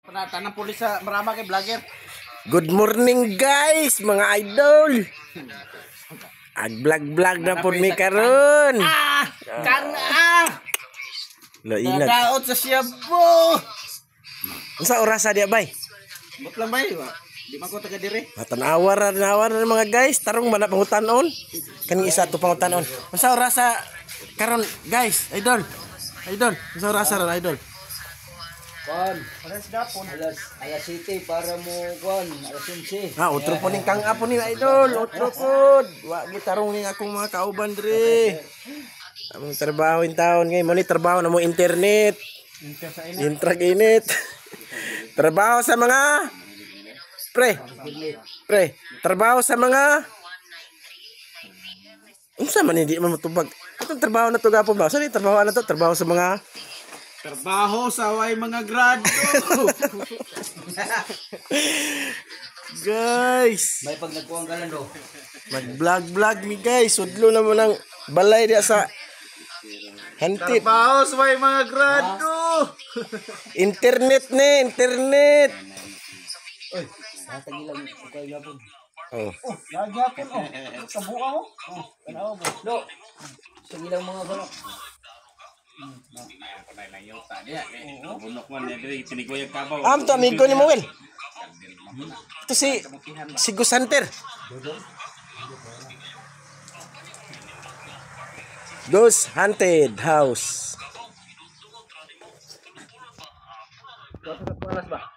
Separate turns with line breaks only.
Tanang pulis sa marama kay vlogger.
Good morning guys, mga idol. Ag-vlog na po mi karon. Lo ingat.
Daot sa Siabo.
Unsa orasa dia bay?
Bot lang bay. Di man ko taga dire.
Matanawar na mga guys, tarong mana pangutanon. Kani isa to pangutanon. Unsa orasa karon guys, idol? Idol, unsa orasa ron idol?
Kon, alas gapon. Alas 7 para mo kon, alas 11.
Utro po ning kang apo ni idol, utro po. Wa gitarong ning akong mga kauban dire. Among trabaho in taon ngay mo ni trabaho na mo internet. Intraginit. Trabaho sa mga pre. Trabaho sa mga unsa man hindi man matubag. Atong trabaho na to gapon ba? Sorry, trabaho na to, trabaho sa mga
trabaho sa way mga grado.
guys,
May pag nagkuang galan do.
mag-vlog mi guys. Sudlo na mo ng balay dia sa hantip.
Trabaho sa way mga grado.
Internet.
Oy, tatagilan ko kay gapon.
Oh.
Gagapon oh. Kabuka mo. Tanaw mo. Do. Tagilan mga galak.
To amigo ni Moel. Ito si Gus Hunter. Gus Haunted House.
Alas ba?